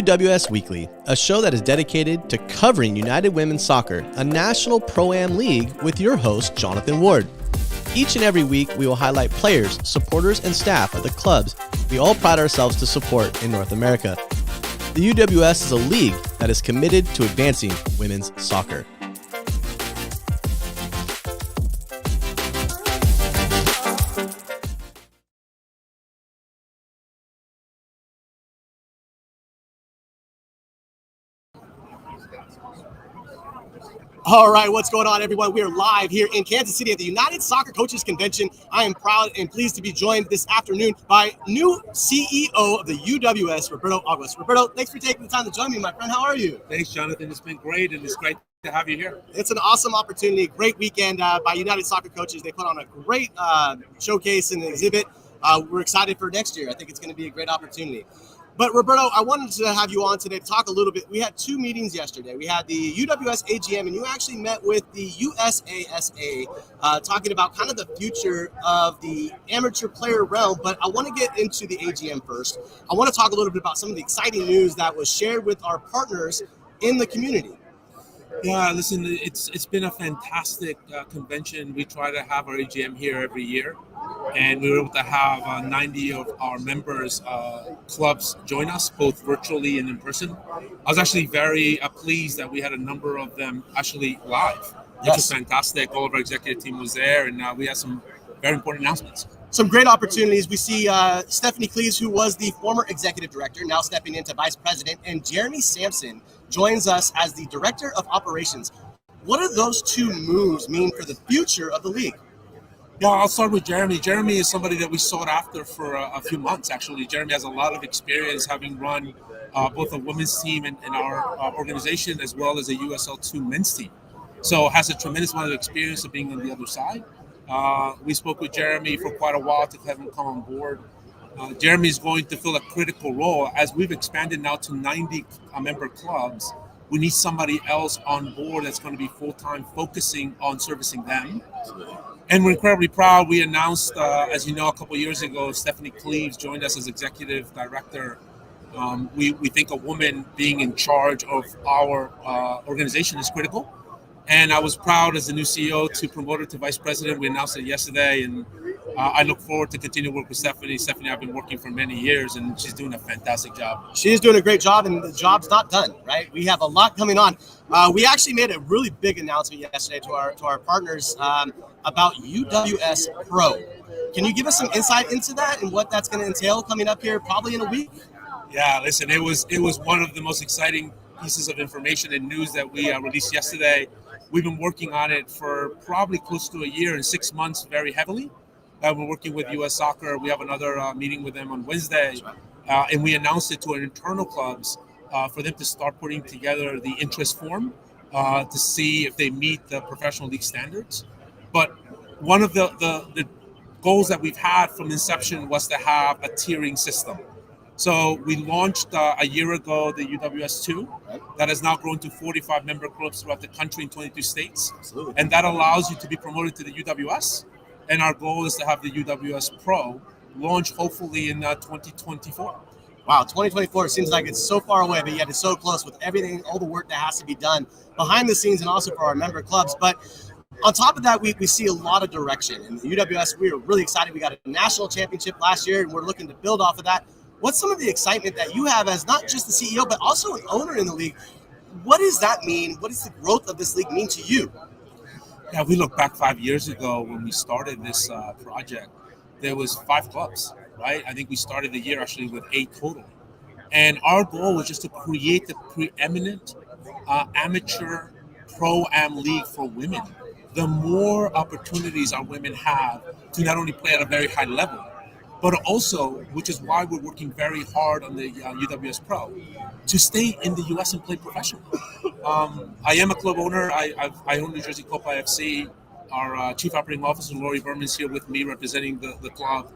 UWS Weekly, a show that is dedicated to covering United Women's Soccer, a national pro-am league with your host, Jonathan Ward. Each and every week, we will highlight players, supporters, and staff of the clubs we all pride ourselves to support in North America. The UWS is a league that is committed to advancing women's soccer. All right, what's going on, everyone? We are live here in Kansas City at the United Soccer Coaches Convention. I am proud and pleased to be joined this afternoon by new CEO of the UWS, Roberto Aguas. Roberto, thanks for taking the time to join me, my friend. How are you? Thanks, Jonathan. It's been great, and it's great to have you here. It's an awesome opportunity, great weekend by United Soccer Coaches. They put on a great showcase and exhibit. We're excited for next year. I think it's going to be a great opportunity. But Roberto, I wanted to have you on today to talk a little bit. We had two meetings yesterday. We had the UWS AGM, and you actually met with the USASA, talking about kind of the future of the amateur player realm. But I want to get into the AGM first. I want to talk a little bit about some of the exciting news that was shared with our partners in the community. Yeah, listen, it's been a fantastic convention. We try to have our AGM here every year, and we were able to have 90 of our members clubs join us, both virtually and in person. I was actually very pleased that we had a number of them actually live, which was fantastic. All of our executive team was there, and we had some very important announcements. Some great opportunities. We see Stephanie Cleves, who was the former executive director, now stepping into vice president, and Jeremy Sampson joins us as the director of operations. What do those two moves mean for the future of the league? Yeah, I'll start with Jeremy. Jeremy is somebody that we sought after for a few months, actually. Jeremy has a lot of experience having run both a women's team in our organization as well as a USL2 men's team. So has a tremendous amount of experience of being on the other side. We spoke with Jeremy for quite a while to have him come on board. Jeremy is going to fill a critical role. As we've expanded now to 90 member clubs, we need somebody else on board that's going to be full-time focusing on servicing them. And we're incredibly proud. We announced, as you know, a couple of years ago, Stephanie Cleves joined us as executive director. We think a woman being in charge of our organization is critical. And I was proud as the new CEO to promote her to vice president. We announced it yesterday, and I look forward to continue to work with Stephanie. Stephanie, I've been working for many years, and she's doing a fantastic job. She is doing a great job, and the job's not done, right? We have a lot coming on. We actually made a really big announcement yesterday to our partners about UWS Pro. Can you give us some insight into that and what that's going to entail coming up here probably in a week? Yeah, listen, it was one of the most exciting pieces of information and news that we released yesterday. We've been working on it for probably close to a year and 6 months very heavily. We're working with US Soccer. We have another meeting with them on Wednesday. And we announced it to our internal clubs for them to start putting together the interest form to see if they meet the professional league standards. But one of the goals that we've had from inception was to have a tiering system. So we launched a year ago the UWS2 that has now grown to 45 member clubs throughout the country in 22 states. Absolutely. And that allows you to be promoted to the UWS. And our goal is to have the UWS Pro launch hopefully in 2024. Wow, 2024 seems like it's so far away, but yet it's so close with everything, all the work that has to be done behind the scenes and also for our member clubs. But on top of that, we see a lot of direction. And the UWS, we were really excited. We got a national championship last year, and we're looking to build off of that. What's some of the excitement that you have as not just the CEO, but also an owner in the league? What does that mean? What does the growth of this league mean to you? Yeah, we look back 5 years ago when we started this project, there was 5 clubs, right? I think we started the year actually with 8 total. And our goal was just to create the preeminent amateur pro-am league for women. The more opportunities our women have to not only play at a very high level, but also, which is why we're working very hard on the UWS Pro, to stay in the U.S. and play professionally. I am a club owner. I own New Jersey Copa FC. Our Chief Operating Officer, Lori Berman, is here with me representing the club.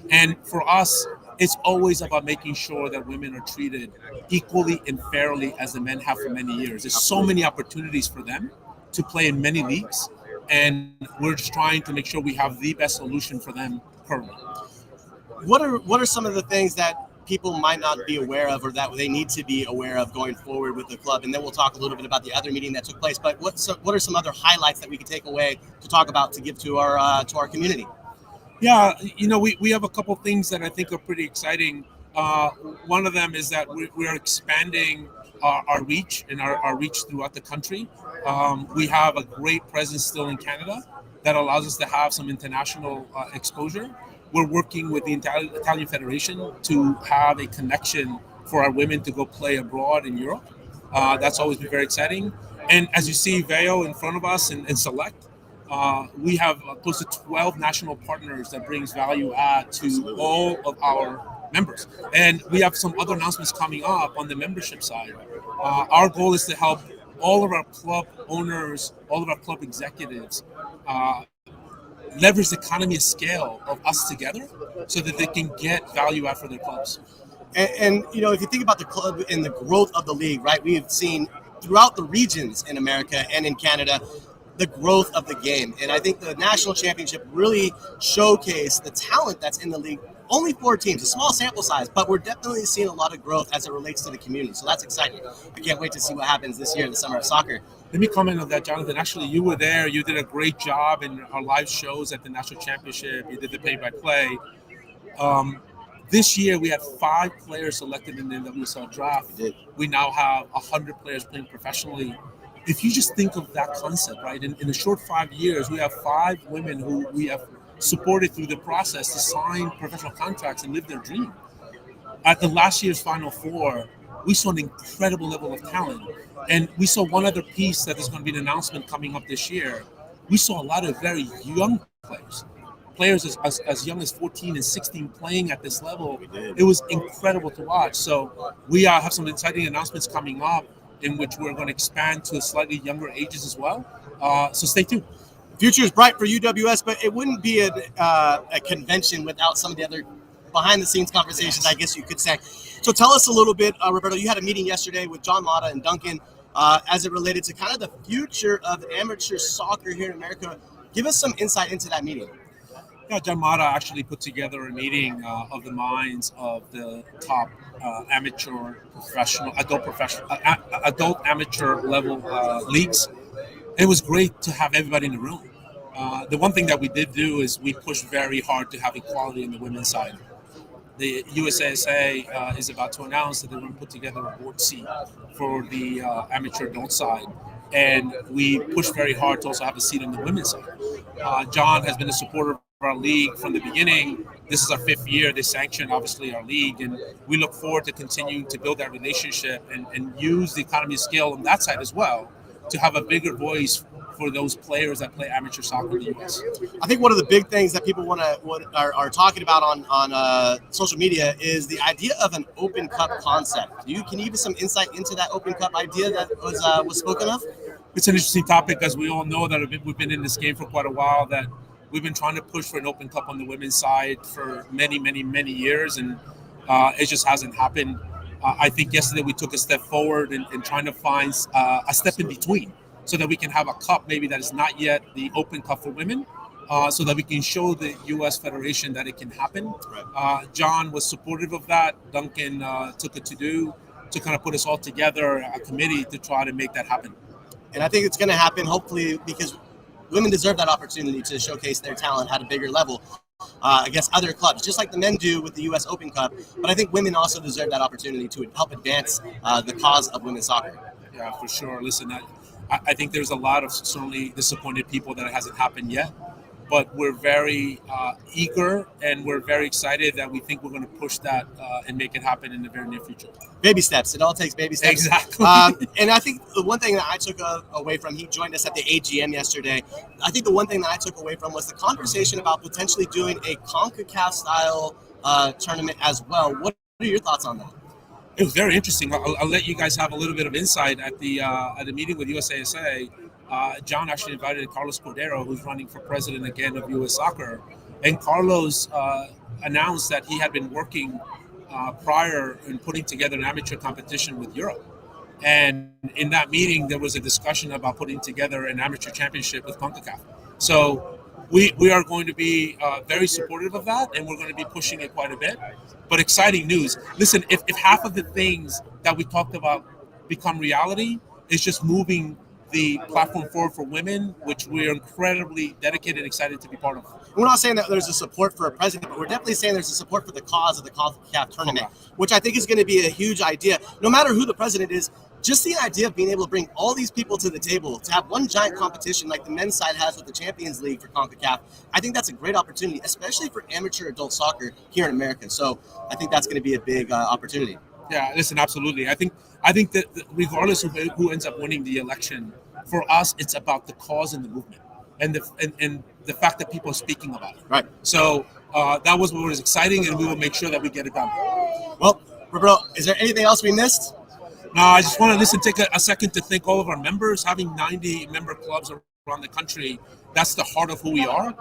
And for us, it's always about making sure that women are treated equally and fairly as the men have for many years. There's so many opportunities for them to play in many leagues, and we're just trying to make sure we have the best solution for them currently. What are some of the things that people might not be aware of or that they need to be aware of going forward with the club? And then we'll talk a little bit about the other meeting that took place. But what are some other highlights that we can take away to talk about to give to our community? Yeah, we have a couple things that I think are pretty exciting. One of them is that we are expanding our reach and our reach throughout the country. We have a great presence still in Canada that allows us to have some international exposure. We're working with the Italian Federation to have a connection for our women to go play abroad in Europe. That's always been very exciting. And as you see Veo in front of us and Select, we have close to 12 national partners that brings value add to all of our members. And we have some other announcements coming up on the membership side. Our goal is to help all of our club owners, all of our club executives, leverage the economy of scale of us together so that they can get value add for their clubs. And if you think about the club and the growth of the league, right, we've seen throughout the regions in America and in Canada, the growth of the game. And I think the national championship really showcased the talent that's in the league. Only 4 teams, a small sample size, but we're definitely seeing a lot of growth as it relates to the community. So that's exciting. I can't wait to see what happens this year in the Summer of Soccer. Let me comment on that, Jonathan. Actually, you were there. You did a great job in our live shows at the National Championship. You did the play-by-play. This year, we had 5 players selected in the UWSL draft. We now have 100 players playing professionally. If you just think of that concept, right, in a short 5 years, we have 5 women who we have supported through the process to sign professional contracts and live their dream. At the last year's Final Four, we saw an incredible level of talent. And we saw one other piece that is going to be an announcement coming up this year. We saw a lot of very young players as young as 14 and 16 playing at this level. It was incredible to watch. So we have some exciting announcements coming up in which we're going to expand to slightly younger ages as well. So stay tuned. Future is bright for UWS, but it wouldn't be a convention without some of the other behind-the-scenes conversations, I guess you could say. So tell us a little bit, Roberto, you had a meeting yesterday with John Mata and Duncan as it related to kind of the future of amateur soccer here in America. Give us some insight into that meeting. Yeah, John Mata actually put together a meeting of the minds of the top amateur, adult amateur level leagues. It was great to have everybody in the room. The one thing that we did do is we pushed very hard to have equality in the women's side. The USASA is about to announce that they're going to put together a board seat for the amateur adult side. And we pushed very hard to also have a seat on the women's side. John has been a supporter of our league from the beginning. This is our 5th year. They sanction, obviously, our league. And we look forward to continuing to build that relationship and use the economy of scale on that side as well to have a bigger voice for those players that play amateur soccer in the U.S. I think one of the big things that people are talking about on social media is the idea of an Open Cup concept. Can you give us some insight into that Open Cup idea that was spoken of? It's an interesting topic, as we all know that we've been in this game for quite a while, that we've been trying to push for an Open Cup on the women's side for many, many, many years, and it just hasn't happened. I think yesterday we took a step forward in trying to find a step in between so that we can have a cup maybe that is not yet the Open Cup for women, so that we can show the U.S. Federation that it can happen. John was supportive of that. Duncan took it to kind of put us all together, a committee to try to make that happen. And I think it's going to happen, hopefully, because women deserve that opportunity to showcase their talent at a bigger level against other clubs, just like the men do with the U.S. Open Cup. But I think women also deserve that opportunity to help advance the cause of women's soccer. Yeah, for sure. Listen, I think there's a lot of certainly disappointed people that it hasn't happened yet. But we're very eager and we're very excited that we think we're going to push that and make it happen in the very near future. Baby steps. It all takes baby steps. Exactly. And I think the one thing that I took away from, he joined us at the AGM yesterday. I think the one thing that I took away from was the conversation about potentially doing a CONCACAF style tournament as well. What are your thoughts on that? It was very interesting. I'll let you guys have a little bit of insight at the meeting with USASA. John actually invited Carlos Cordero, who's running for president again of U.S. Soccer. And Carlos announced that he had been working prior in putting together an amateur competition with Europe. And in that meeting, there was a discussion about putting together an amateur championship with CONCACAF. So we are going to be very supportive of that, and we're going to be pushing it quite a bit. But exciting news. Listen, if half of the things that we talked about become reality, it's just moving the platform forward for women, which we're incredibly dedicated and excited to be part of. We're not saying that there's a support for a president, but we're definitely saying there's a support for the cause of the CONCACAF tournament, which I think is going to be a huge idea. No matter who the president is, just the idea of being able to bring all these people to the table, to have one giant competition like the men's side has with the Champions League for CONCACAF, I think that's a great opportunity, especially for amateur adult soccer here in America. So I think that's going to be a big opportunity. Yeah, listen, absolutely. I think that regardless of who ends up winning the election, for us, it's about the cause and the movement, and the fact that people are speaking about it. Right. So that was what was exciting, and we will make sure that we get it done. Well, Roberto, is there anything else we missed? No, I just want to take a second to thank all of our members. Having 90 member clubs around the country, that's the heart of who we are.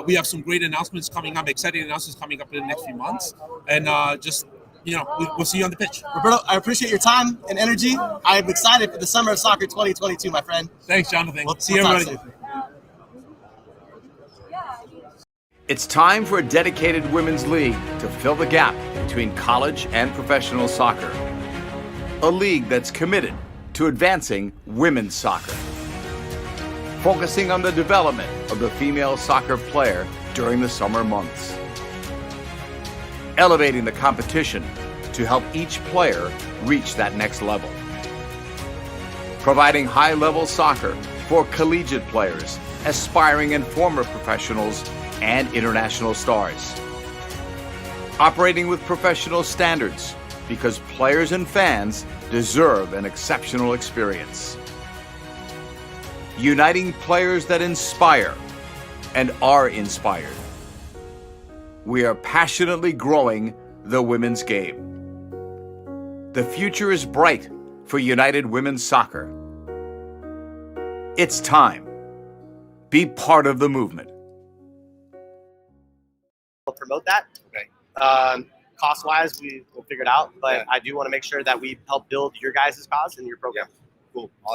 We have some great announcements coming up, exciting announcements coming up in the next few months, and we'll see you on the pitch. Roberto, I appreciate your time and energy. I'm excited for the Summer of Soccer 2022, my friend. Thanks, Jonathan. We'll see you, everybody. It's time for a dedicated women's league to fill the gap between college and professional soccer. A league that's committed to advancing women's soccer, focusing on the development of the female soccer player during the summer months, elevating the competition to help each player reach that next level, providing high-level soccer for collegiate players, aspiring and former professionals, and international stars, operating with professional standards because players and fans deserve an exceptional experience, uniting players that inspire and are inspired. We are passionately growing the women's game. The future is bright for United Women's Soccer. It's time. Be part of the movement. We'll promote that. Okay. Cost-wise, we will figure it out, but I do want to make sure that we help build your guys' cause and your program. Cool. Awesome.